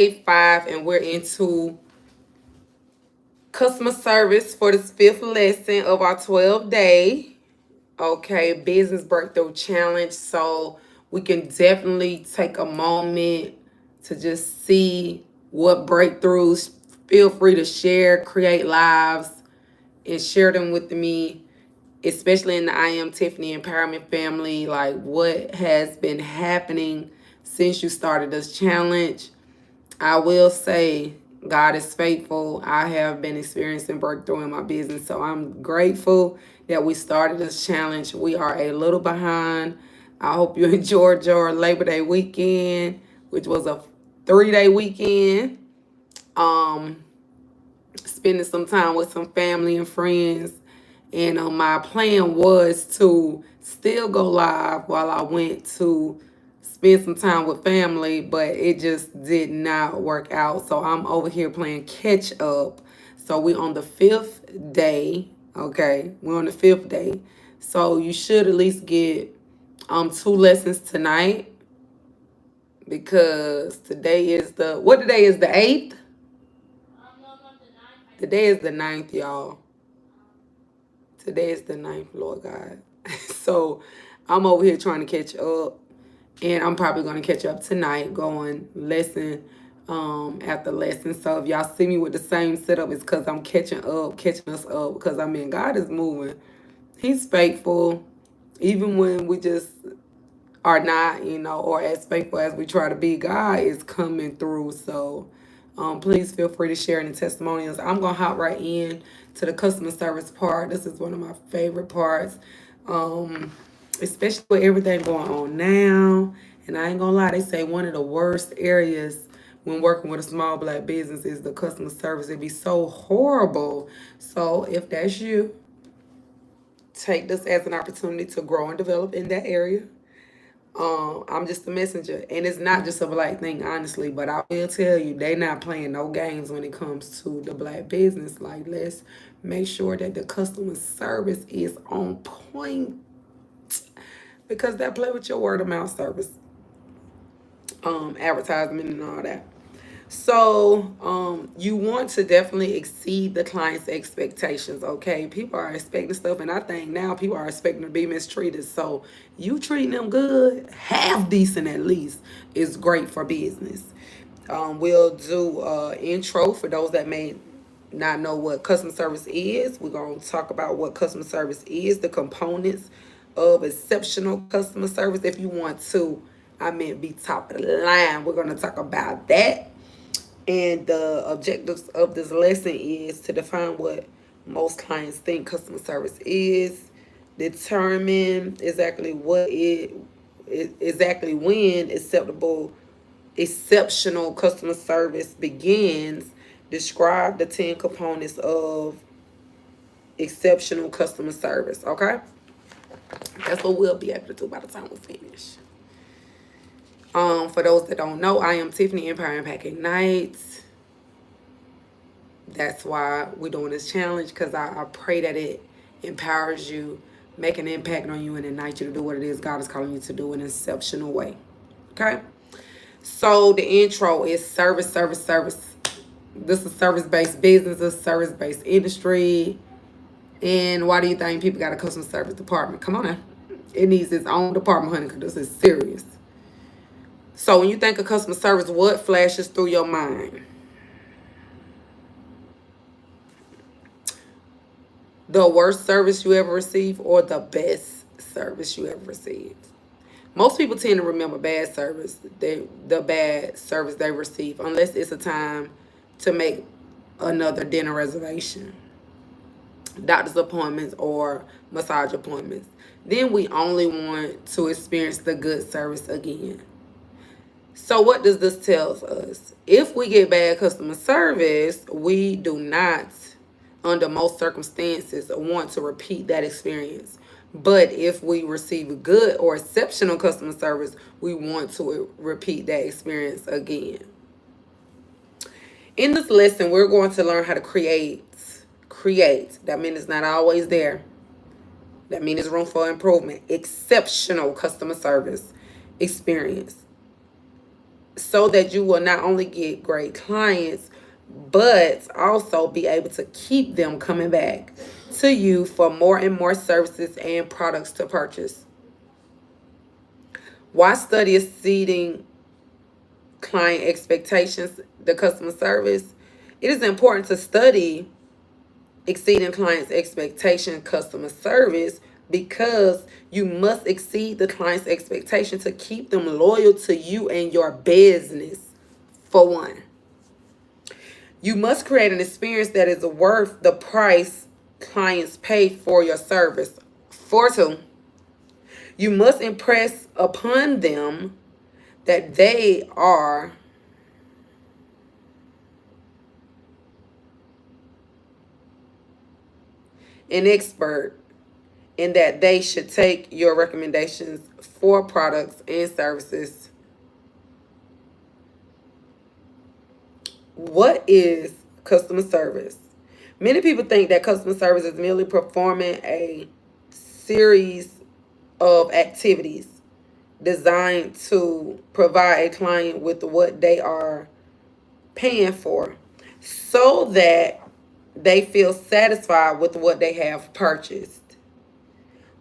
day 5, and we're into customer service for this 5th lesson of our 12-day, okay, business breakthrough challenge. So we can definitely take a moment to just see what breakthroughs. Feel free to share, create lives, and share them with me, especially in the I Am Tiffany Empowerment family. Like, what has been happening since you started this challenge? I will say God is faithful. I have been experiencing breakthrough in my business, so I'm grateful that we started this challenge. We are a little behind. I hope you enjoyed your Labor Day weekend, which was a 3-day weekend. Um, Spending some time with some family and friends. And my plan was to still go live while I went to spend some time with family, but it just did not work out. So I'm over here playing catch up. So we on the 5th day. Okay, we're on the 5th day. So you should at least get 2 lessons tonight, because today is the what today is the 8th? Today is the 9th, y'all. Today is the 9th, Lord God. So I'm over here trying to catch up. And I'm probably going to catch up tonight, going lesson after lesson. So if y'all see me with the same setup, it's because I'm catching us up. Because, I mean, God is moving. He's faithful. Even when we just are not, or as faithful as we try to be, God is coming through. So please feel free to share any testimonials. I'm going to hop right in to the customer service part. This is one of my favorite parts, especially with everything going on now. And I ain't going to lie, they say one of the worst areas when working with a small black business is the customer service. It'd be so horrible. So if that's you, take this as an opportunity to grow and develop in that area. I'm just a messenger, and it's not just a black thing, honestly. But I will tell you, they not playing no games when it comes to the black business. Like, let's make sure that the customer service is on point, because that play with your word of mouth service, advertisement, and all that. So, you want to definitely exceed the client's expectations, okay? People are expecting stuff, and I think now people are expecting to be mistreated. So, you treating them good, half decent at least, is great for business. We'll do intro for those that may not know what customer service is. We're going to talk about what customer service is, the components of exceptional customer service. If you want to, I mean, be top of the line, we're going to talk about that. And the objectives of this lesson is to define what most clients think customer service is, determine exactly when exceptional customer service begins, describe the 10 components of exceptional customer service. Okay, that's what we'll be able to do by the time we finish. For those that don't know, I am Tiffany Empire Impact Ignites. That's why we're doing this challenge, because I pray that it empowers you, make an impact on you, and ignite you to do what it is God is calling you to do in an exceptional way. Okay? So the intro is service, service, service. This is service-based business, a service-based industry. And why do you think people got a customer service department? Come on now. It needs its own department, honey, because this is serious. So when you think of customer service, what flashes through your mind? The worst service you ever received, or the best service you ever received? Most people tend to remember bad service, the bad service they receive, unless it's a time to make another dinner reservation, doctor's appointments, or massage appointments. Then we only want to experience the good service again. So what does this tell us? If we get bad customer service, we do not, under most circumstances, want to repeat that experience. But if we receive good or exceptional customer service, we want to repeat that experience again. In this lesson, we're going to learn how to create. That means it's not always there. That means there's room for improvement. Exceptional customer service experience. so that you will not only get great clients, but also be able to keep them coming back to you for more and more services and products to purchase. Why study exceeding client expectations, the customer service? It is important to study exceeding clients' expectation customer service because you must exceed the client's expectation to keep them loyal to you and your business. For one, you must create an experience that is worth the price clients pay for your service. For two, you must impress upon them that they are an expert and that they should take your recommendations for products and services. What is customer service? Many people think that customer service is merely performing a series of activities designed to provide a client with what they are paying for so that they feel satisfied with what they have purchased.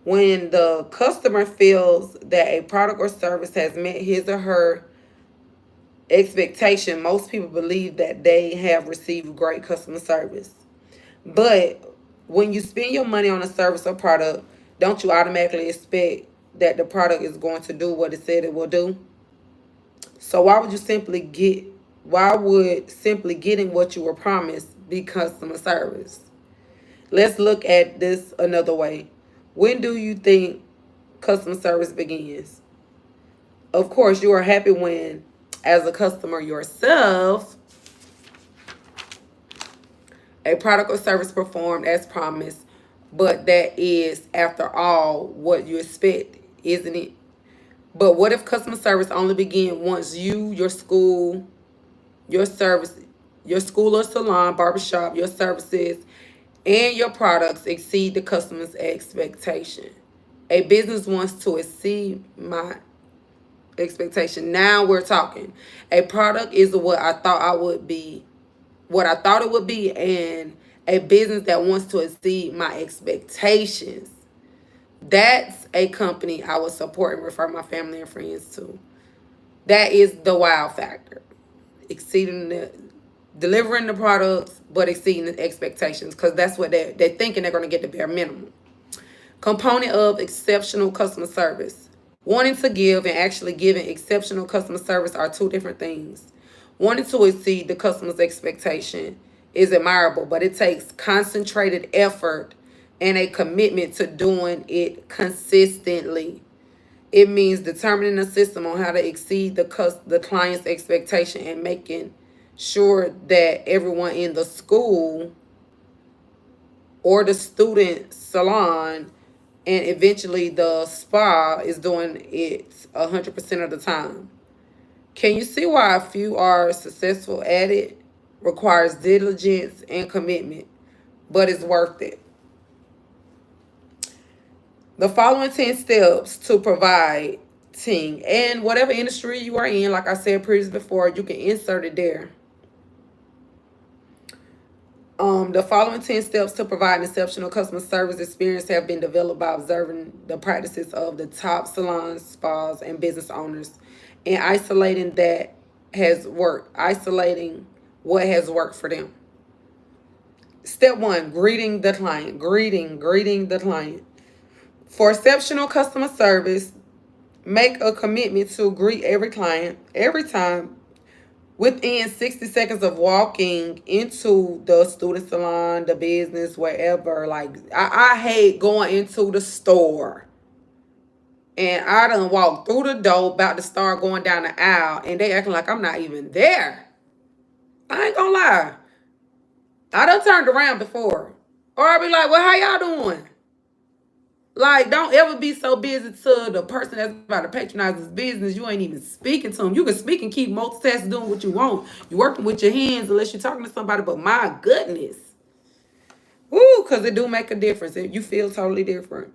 When the customer feels that a product or service has met his or her expectation, most people believe that they have received great customer service. But when you spend your money on a service or product, don't you automatically expect that the product is going to do what it said it will do? So why would simply getting what you were promised be customer service? Let's look at this another way. When do you think customer service begins? Of course, you are happy when, as a customer yourself, a product or service performed as promised, but that is, after all, what you expect, isn't it? But what if customer service only begin once you, your school, your service, your school or salon, barbershop, your services, and your products exceed the customer's expectation? A business wants to exceed my expectation. Now we're talking. A product is what I thought it would be, and a business that wants to exceed my expectations. That's a company I would support and refer my family and friends to. That is the wow factor. Delivering the products, but exceeding the expectations, because that's what they're thinking they're going to get the bare minimum. Component of exceptional customer service. Wanting to give and actually giving exceptional customer service are two different things. Wanting to exceed the customer's expectation is admirable, but it takes concentrated effort and a commitment to doing it consistently. It means determining a system on how to exceed the client's expectation and making sure that everyone in the school or the student salon and eventually the spa is doing it 100% of the time. Can you see why a few are successful at it? Requires diligence and commitment, but it's worth it. The following 10 steps to provide and whatever industry you are in, like I said previously before, you can insert it there. The following 10 steps to provide an exceptional customer service experience have been developed by observing the practices of the top salons, spas, and business owners and isolating what has worked for them. Step one, greeting the client. Greeting the client. For exceptional customer service, make a commitment to greet every client every time within 60 seconds of walking into the student salon, the business, wherever. Like, I hate going into the store and I done walked through the door, about to start going down the aisle, and they acting like I'm not even there. I ain't gonna lie. I done turned around before. Or I'll be like, well, how y'all doing? Like, don't ever be so busy to the person that's about to patronize this business. You ain't even speaking to them. You can speak and keep multitasking, doing what you want. You're working with your hands unless you're talking to somebody. But my goodness. Woo, because it do make a difference. You feel totally different.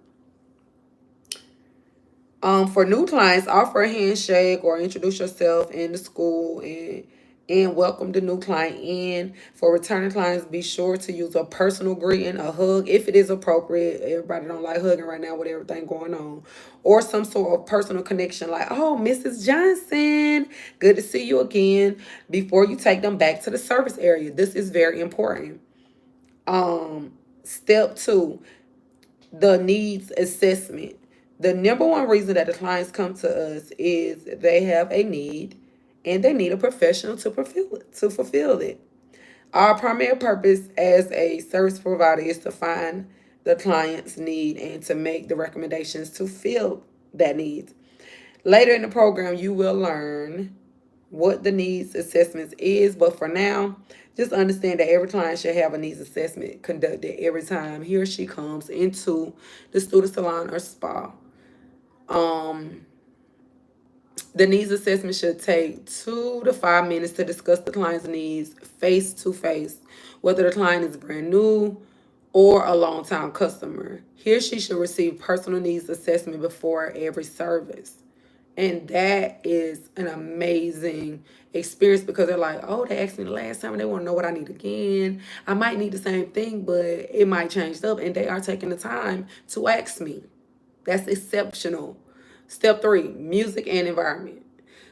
For new clients, offer a handshake or introduce yourself in the school and welcome the new client in. For returning clients, be sure to use a personal greeting, a hug if it is appropriate. Everybody don't like hugging right now with everything going on. Or some sort of personal connection like, oh, Mrs. Johnson, good to see you again, before you take them back to the service area. This is very important. Step 2, the needs assessment. The number one reason that the clients come to us is they have a need and they need a professional to fulfill it. Our primary purpose as a service provider is to find the client's need and to make the recommendations to fill that need. Later in the program, you will learn what the needs assessments is, but for now, just understand that every client should have a needs assessment conducted every time he or she comes into the student salon or spa. Um, the needs assessment should take 2 to 5 minutes to discuss the client's needs face to face, whether the client is brand new or a long time customer. He or she should receive personal needs assessment before every service. And that is an amazing experience because they're like, oh, they asked me the last time and they want to know what I need again. I might need the same thing, but it might change up. And they are taking the time to ask me. That's exceptional. Step 3, music and environment.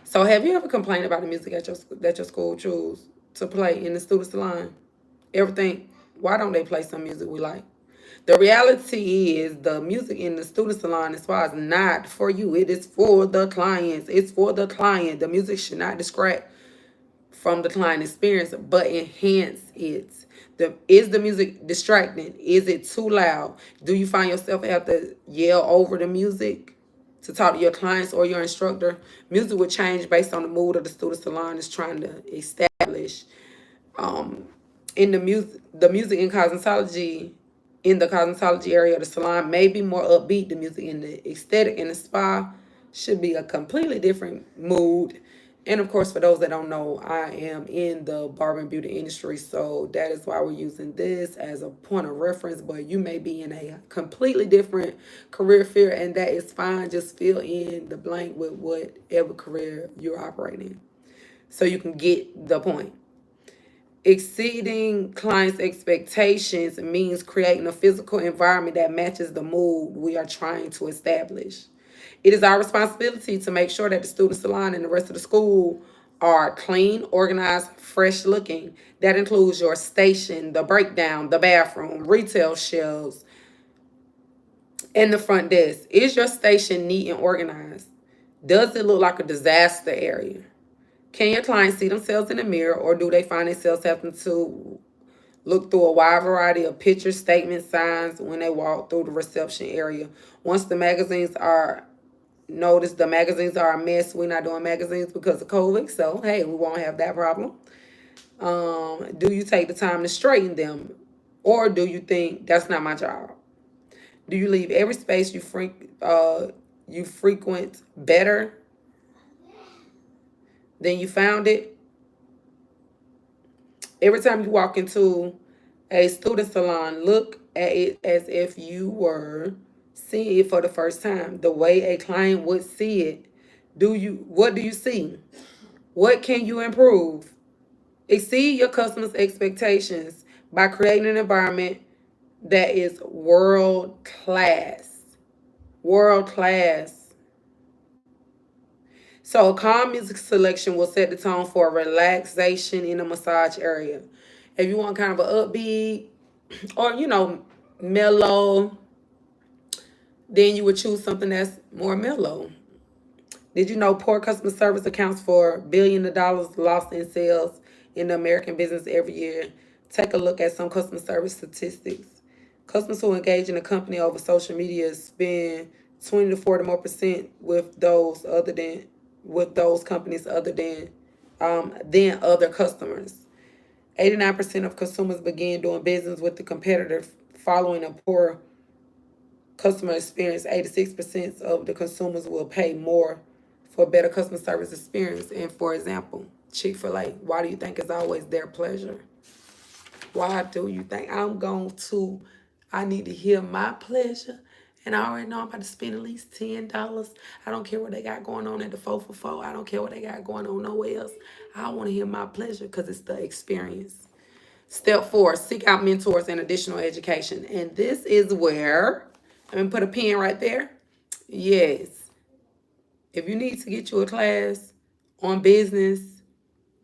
So have you ever complained about the music that your school choose to play in the student salon? Everything, why don't they play some music we like? The reality is the music in the student salon as far as not for you. It is for the clients. It's for the client. The music should not distract from the client experience, but enhance it. Is the music distracting? Is it too loud? Do you find yourself have to yell over the music to talk to your clients or your instructor? Music will change based on the mood of the student salon is trying to establish. Um, in the music in the cosmetology area of the salon may be more upbeat. The music in the aesthetic in the spa should be a completely different mood. And of course, for those that don't know, I am in the barber and beauty industry, so that is why we're using this as a point of reference. But you may be in a completely different career field, and that is fine. Just fill in the blank with whatever career you're operating in so you can get the point. Exceeding clients' expectations means creating a physical environment that matches the mood we are trying to establish. It is our responsibility to make sure that the student salon and the rest of the school are clean, organized, fresh looking. That includes your station, the breakdown, the bathroom, retail shelves, and the front desk. Is your station neat and organized? Does it look like a disaster area? Can your clients see themselves in the mirror, or do they find themselves having to look through a wide variety of picture statement signs when they walk through the reception area? Once the magazines are noticed, the magazines are a mess. We're not doing magazines because of COVID, so hey, we won't have that problem. Do you take the time to straighten them, or do you think that's not my job? Do you leave every space you frequent better than you found it? Every time you walk into a student salon, look at it as if you were seeing it for the first time, the way a client would see it. What do you see? What can you improve? Exceed your customers' expectations by creating an environment that is world class. World class. So a calm music selection will set the tone for relaxation in the massage area. If you want kind of an upbeat or mellow, then you would choose something that's more mellow. Did you know poor customer service accounts for billions of dollars lost in sales in the American business every year? Take a look at some customer service statistics. Customers who engage in a company over social media spend 20 to 40 more percent with those companies than other customers. 89% of consumers begin doing business with the competitor following a poor customer experience. 86% of the consumers will pay more for better customer service experience. And for example, Chick-fil-A, why do you think it's always their pleasure? Why do you think I need to hear my pleasure And I already know I'm about to spend at least $10. I don't care what they got going on at the 4 for 4. I don't care what they got going on nowhere else. I want to hear my pleasure because it's the experience. Step 4, seek out mentors and additional education. And this is where, I'm going to put a pin right there. Yes. If you need to get you a class on business,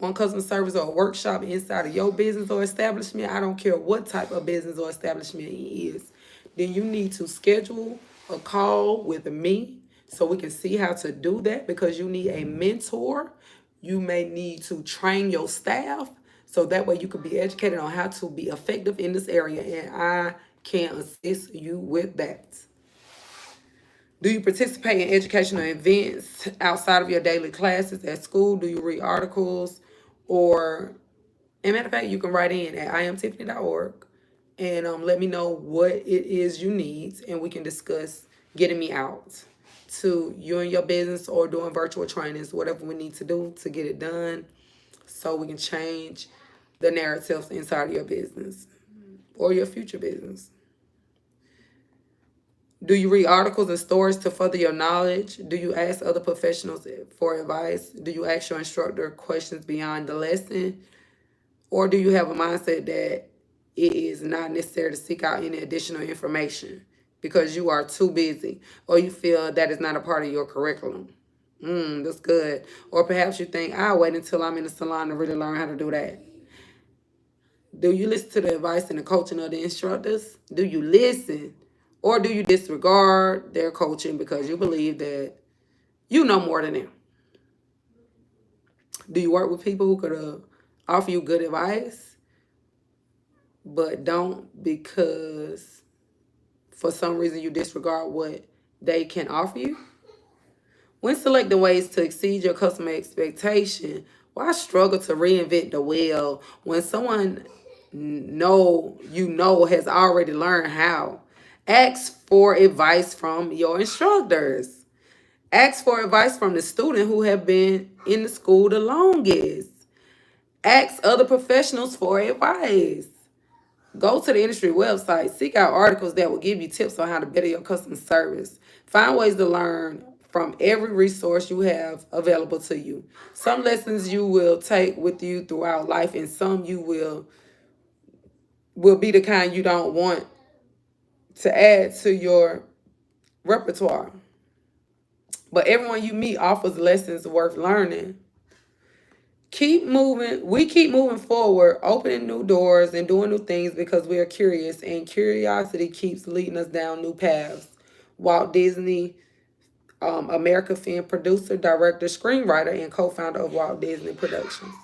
on customer service, or a workshop inside of your business or establishment, I don't care what type of business or establishment it is, then you need to schedule a call with me so we can see how to do that, because you need a mentor. You may need to train your staff so that way you can be educated on how to be effective in this area, and I can assist you with that. Do you participate in educational events outside of your daily classes at school? Do you read articles? Or, and matter of fact, you can write in at iamtiffany.org and let me know what it is you need, and we can discuss getting me out to you and your business, or doing virtual trainings, whatever we need to do to get it done so we can change the narratives inside of your business or your future business. Do you read articles and stories to further your knowledge? Do you ask other professionals for advice? Do you ask your instructor questions beyond the lesson? Or do you have a mindset that it is not necessary to seek out any additional information because you are too busy, or you feel that is not a part of your curriculum? That's good. Or perhaps you think, I'll wait until I'm in the salon to really learn how to do that. Do you listen to the advice and the coaching of the instructors? Do you listen? Or do you disregard their coaching because you believe that you know more than them? Do you work with people who could offer you good advice, but don't, because for some reason you disregard what they can offer you? When selecting ways to exceed your customer expectation, why struggle to reinvent the wheel when someone has already learned how? Ask for advice from your instructors. Ask for advice from the student who have been in the school the longest. Ask other professionals for advice. Go to the industry website. Seek out articles that will give you tips on how to better your customer service. Find ways to learn from every resource you have available to you. Some lessons you will take with you throughout life, and some you will be the kind you don't want to add to your repertoire. But everyone you meet offers lessons worth learning. Keep moving. We keep moving forward, opening new doors and doing new things because we are curious, and curiosity keeps leading us down new paths. Walt Disney, American film producer, director, screenwriter, and co-founder of Walt Disney Productions.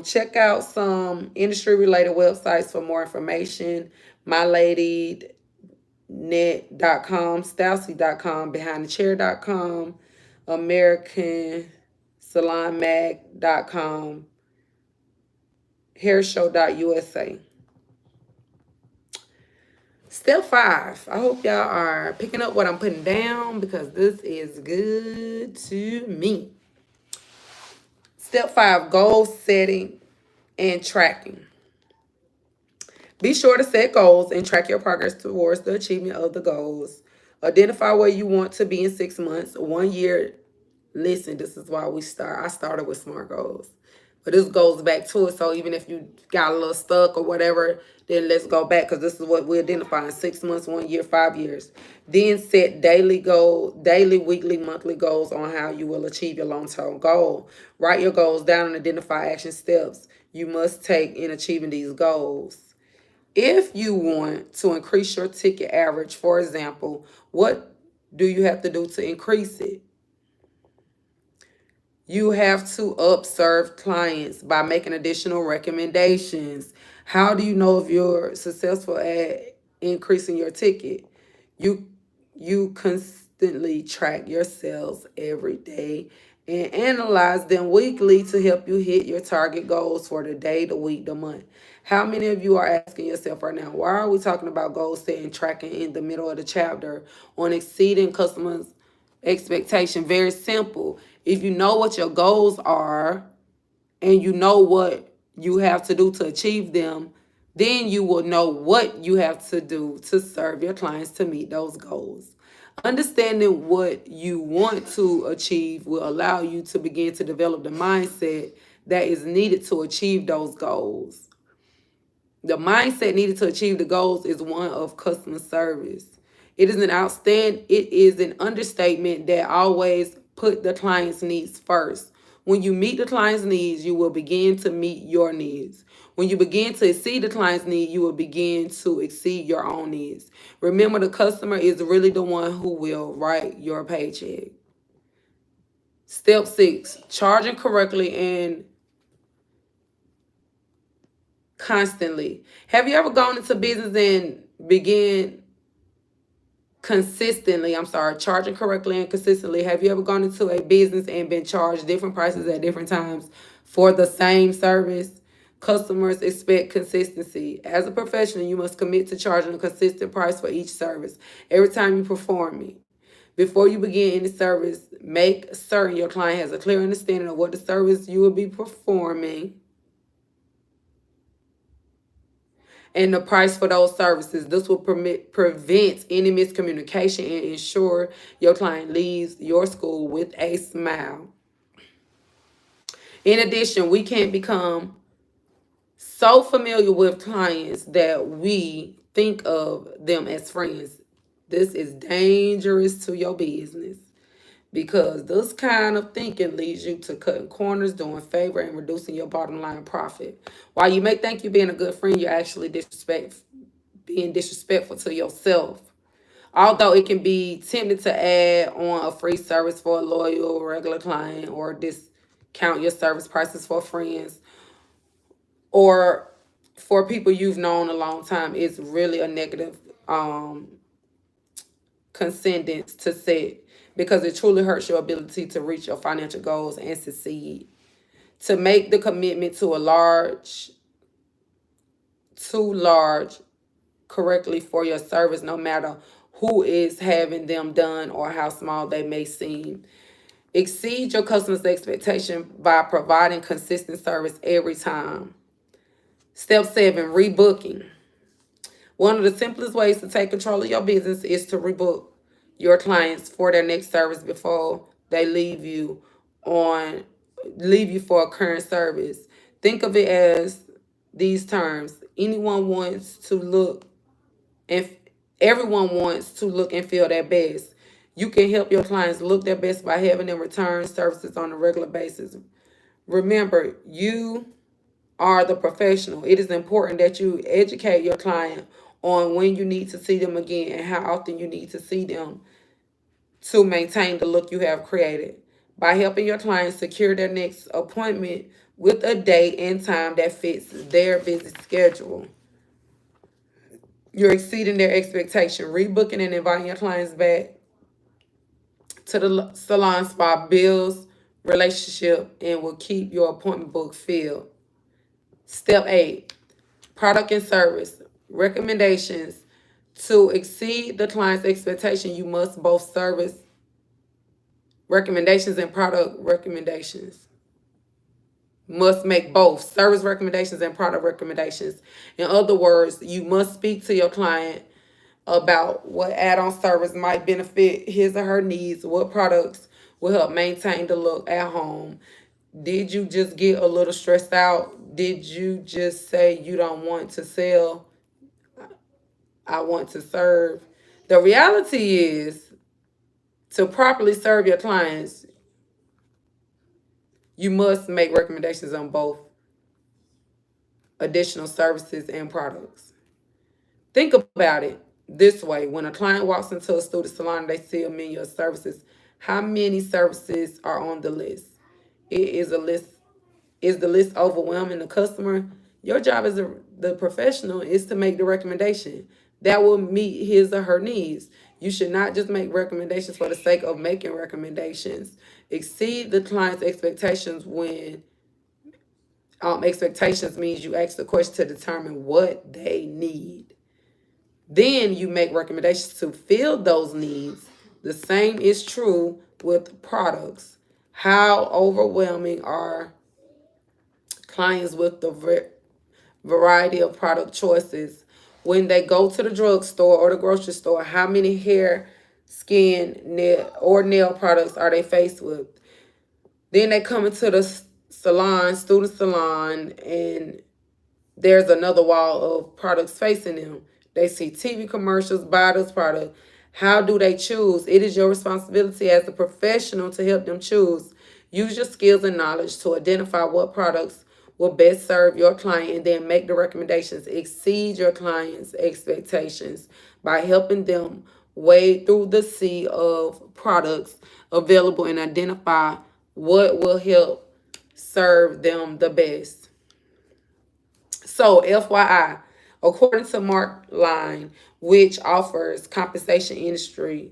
Check out some industry-related websites for more information. MyLadyNet.com, Stoucy.com, BehindTheChair.com, AmericanSalonMag.com, HairShow.usa. Step 5. I hope y'all are picking up what I'm putting down because this is good to me. Step 5, goal setting and tracking. Be sure to set goals and track your progress towards the achievement of the goals. Identify where you want to be in 6 months, 1 year. Listen, this is why I started with SMART goals. But this goes back to it. So even if you got a little stuck or whatever, then let's go back, because this is what we identify in 6 months, 1 year, 5 years. Then set daily, weekly, monthly goals on how you will achieve your long-term goal. Write your goals down and identify action steps you must take in achieving these goals. If you want to increase your ticket average, for example, what do you have to do to increase it? You have to upserve clients by making additional recommendations. How do you know if you're successful at increasing your ticket? You constantly track your sales every day and analyze them weekly to help you hit your target goals for the day, the week, the month. How many of you are asking yourself right now, why are we talking about goal setting, tracking in the middle of the chapter on exceeding customers' expectation? Very simple. If you know what your goals are and you know what you have to do to achieve them, Then you will know what you have to do to serve your clients to meet those goals. Understanding what you want to achieve will allow you to begin to develop the mindset that is needed to achieve those goals. The mindset needed to achieve the goals is one of customer service. It is an understatement that always put the client's needs first. When you meet the client's needs, you will begin to meet your needs. When you begin to exceed the client's need, you will begin to exceed your own needs. Remember, the customer is really the one who will write your paycheck. Step 6, charging correctly and constantly. Have you ever gone into business and begin charging correctly and consistently? Have you ever gone into a business and been charged different prices at different times for the same service? Customers expect consistency. As a professional, you must commit to charging a consistent price for each service every time you perform it. Before you begin any service, make certain your client has a clear understanding of what the service you will be performing and the price for those services. This will prevent any miscommunication and ensure your client leaves your school with a smile. In addition, we can't become so familiar with clients that we think of them as friends. This is dangerous to your business, because this kind of thinking leads you to cutting corners, doing favor, and reducing your bottom line profit. While you may think you're being a good friend, you're actually being disrespectful to yourself. Although it can be tempting to add on a free service for a loyal regular client, or discount your service prices for friends or for people you've known a long time, it's really a negative conscendence to set, because it truly hurts your ability to reach your financial goals and succeed. To make the commitment too large correctly for your service, no matter who is having them done or how small they may seem. Exceed your customer's expectation by providing consistent service every time. Step 7, rebooking. One of the simplest ways to take control of your business is to rebook your clients for their next service before they leave you for a current service. Think of it as these terms. Anyone wants to look and everyone wants to look and feel their best. You can help your clients look their best by having them return services on a regular basis. Remember, you are the professional. It is important that you educate your client on when you need to see them again and how often you need to see them to maintain the look you have created. By helping your clients secure their next appointment with a date and time that fits their busy schedule, you're exceeding their expectation. Rebooking and inviting your clients back to the salon spa builds relationship and will keep your appointment book filled. Step 8, product and service recommendations. To exceed the client's expectation, you must both service recommendations and product recommendations. Must make both service recommendations and product recommendations. In other words, you must speak to your client about what add-on service might benefit his or her needs, what products will help maintain the look at home. Did you just get a little stressed out? Did you just say you don't want to sell? I want to serve. The reality is, to properly serve your clients, you must make recommendations on both additional services and products. Think about it this way. When a client walks into a studio salon, they see a menu of services. How many services are on the list? Is the list overwhelming the customer? Your job as the professional is to make the recommendation that will meet his or her needs. You should not just make recommendations for the sake of making recommendations. Exceed the client's expectations when expectations means you ask the question to determine what they need. Then you make recommendations to fill those needs. The same is true with products. How overwhelming are clients with the variety of product choices. When they go to the drugstore or the grocery store, how many hair, skin, nail, or nail products are they faced with? Then they come into the salon, student salon, and there's another wall of products facing them. They see TV commercials, buy those products. How do they choose? It is your responsibility as a professional to help them choose. Use your skills and knowledge to identify what products will best serve your client and then make the recommendations. Exceed your client's expectations by helping them wade through the sea of products available and identify what will help serve them the best. So, FYI, according to Mark Line, which offers comprehensive industry,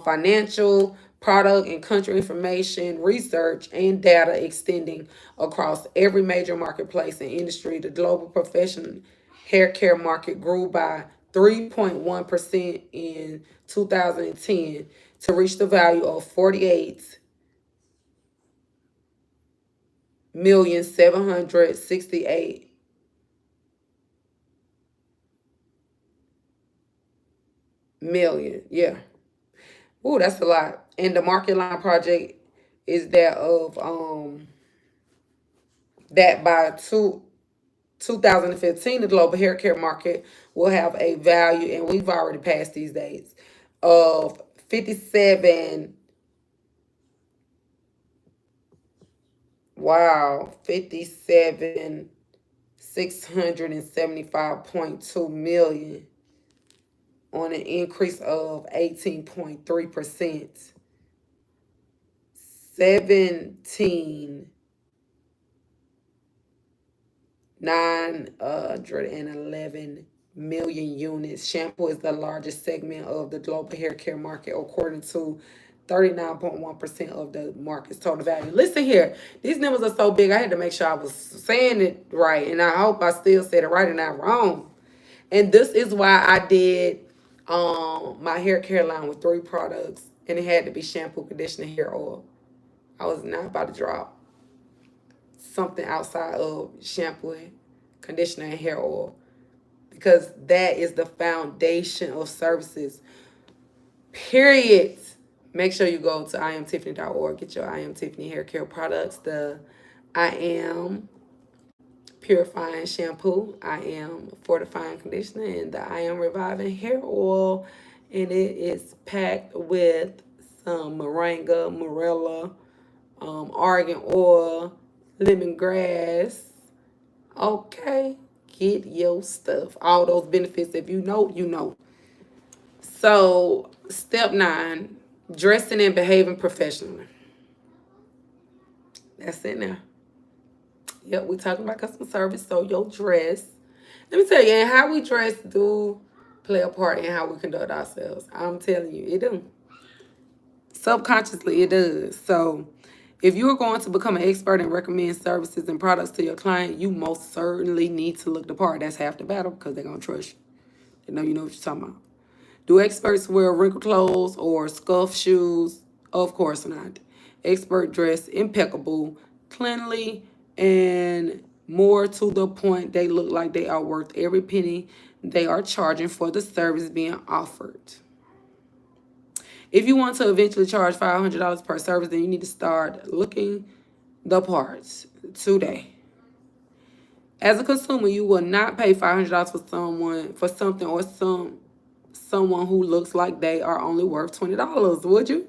financial, product, and country information, research, and data extending across every major marketplace and industry, the global professional hair care market grew by 3.1% in 2010 to reach the value of 48,768,000,000. Yeah. Ooh, that's a lot. And the Market Line project is that by 2015 the global hair care market will have a value, and we've already passed these dates, of 57 wow 57 675.2 million, on an increase of 18.3%. 17,911 million units. Shampoo is the largest segment of the global hair care market, according to 39.1% of the market's total value. Listen here, these numbers are so big, I had to make sure I was saying it right, and I hope I still said it right and not wrong. And this is why I did my hair care line with 3 products, and it had to be shampoo, conditioner, hair oil. I was not about to drop something outside of shampoo, conditioner, and hair oil, because that is the foundation of services. Period. Make sure you go to iamtiffany.org. Get your I Am Tiffany hair care products. The I Am Purifying Shampoo, I Am Fortifying Conditioner, and the I Am Reviving Hair Oil. And it is packed with some moringa, morella, argan oil, lemongrass. Okay, get your stuff. All those benefits, if you know, you know. So, step 9, dressing and behaving professionally. That's it now. Yep, we're talking about customer service. So, your dress. Let me tell you, and how we dress do play a part in how we conduct ourselves. I'm telling you, it do. Subconsciously, it does. So, if you're going to become an expert and recommend services and products to your client, you most certainly need to look the part. That's half the battle, because they're going to trust you. They know you know what you're talking about. Do experts wear wrinkled clothes or scuffed shoes? Of course not. Expert dress impeccable, cleanly, and more to the point, they look like they are worth every penny they are charging for the service being offered. If you want to eventually charge $500 per service, then you need to start looking the parts today. As a consumer, you will not pay $500 for something or someone who looks like they are only worth $20, would you?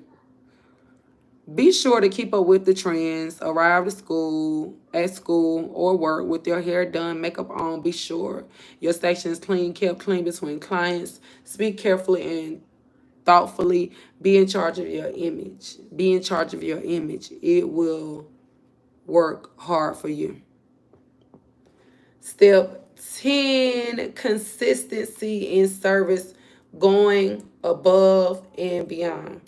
Be sure to keep up with the trends. Arrive at school or work with your hair done, makeup on. Be sure your station is clean, kept clean between clients. Speak carefully and thoughtfully. Be in charge of your image. Be in charge of your image. It will work hard for you. Step 10, consistency in service, going above and beyond.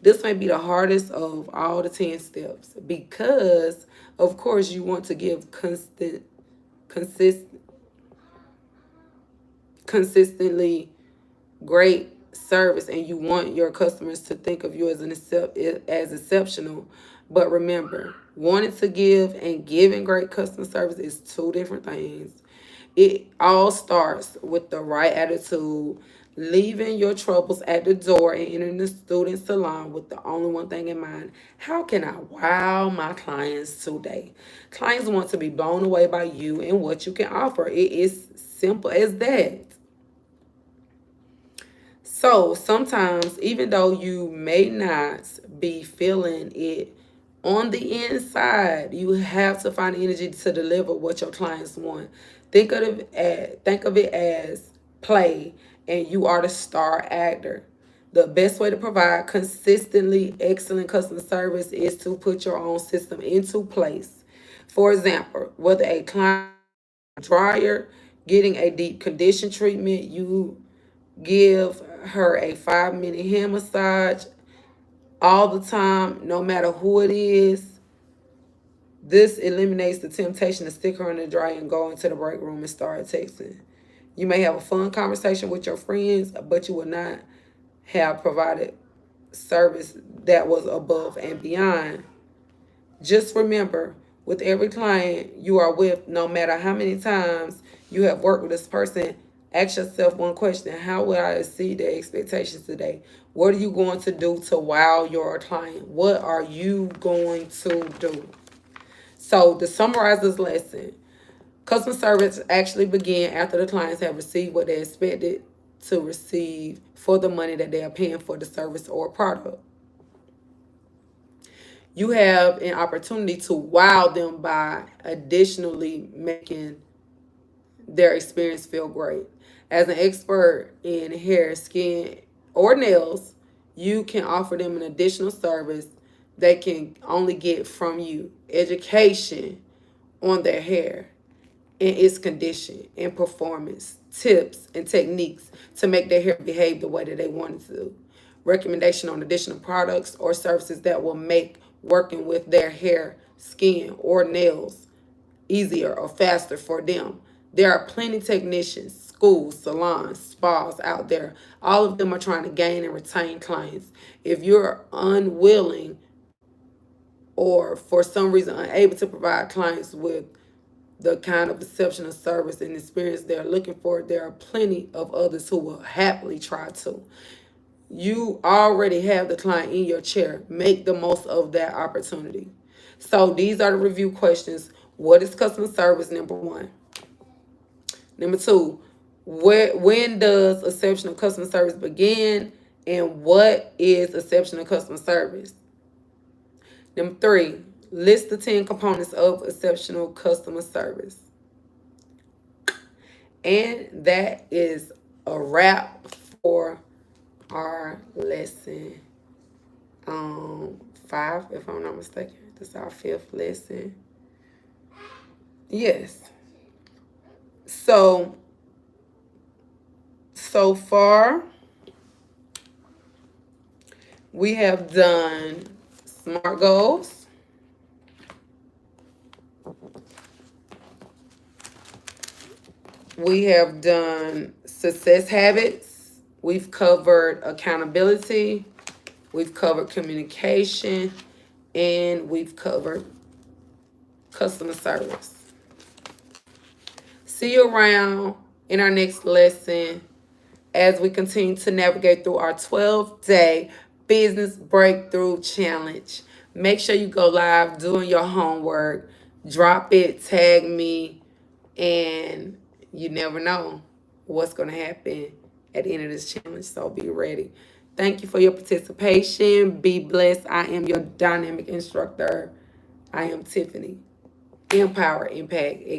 This may be the hardest of all the 10 steps, because, of course, you want to give consistently great service, and you want your customers to think of you as exceptional. But remember, wanting to give and giving great customer service is two different things. It all starts with the right attitude, leaving your troubles at the door and entering the student salon with the only one thing in mind. How can I wow my clients today? Clients want to be blown away by you and what you can offer. It is simple as that. So sometimes, even though you may not be feeling it on the inside, you have to find energy to deliver what your clients want. Think of it as play, and you are the star actor. The best way to provide consistently excellent customer service is to put your own system into place. For example, whether a client dryer, getting a deep condition treatment, you give her a 5-minute hand massage all the time, no matter who it is. This eliminates the temptation to stick her in the dryer and go into the break room and start texting. You may have a fun conversation with your friends, but you will not have provided service that was above and beyond. Just remember, with every client you are with, no matter how many times you have worked with this person, ask yourself one question: how will I exceed their expectations today? What are you going to do to wow your client? What are you going to do? So, to summarize this lesson, customer service actually begin after the clients have received what they expected to receive for the money that they are paying for the service or product. You have an opportunity to wow them by additionally making their experience feel great. As an expert in hair, skin, or nails, you can offer them an additional service they can only get from you: education on their hair and its condition and performance, tips and techniques to make their hair behave the way that they want it to, recommendation on additional products or services that will make working with their hair, skin, or nails easier or faster for them. There are plenty technicians, schools, salons, spas out there. All of them are trying to gain and retain clients. If you're unwilling or for some reason unable to provide clients with the kind of exceptional service and experience they're looking for, there are plenty of others who will happily try to. You already have the client in your chair. Make the most of that opportunity. So these are the review questions. What is customer service? Number one. Number two, when does exceptional customer service begin? And what is exceptional customer service? Number three, list the 10 components of exceptional customer service. And that is a wrap for our lesson 5, if I'm not mistaken. This is our 5th lesson. Yes. So far, we have done SMART goals, we have done success habits, we've covered accountability, we've covered communication, and we've covered customer service. See you around in our next lesson as we continue to navigate through our 12-day business breakthrough challenge. Make sure you go live doing your homework, drop it, tag me, and you never know what's going to happen at the end of this challenge. So be ready. Thank you for your participation. Be blessed. I am your dynamic instructor. I am Tiffany. Empower, Impact, Ignite.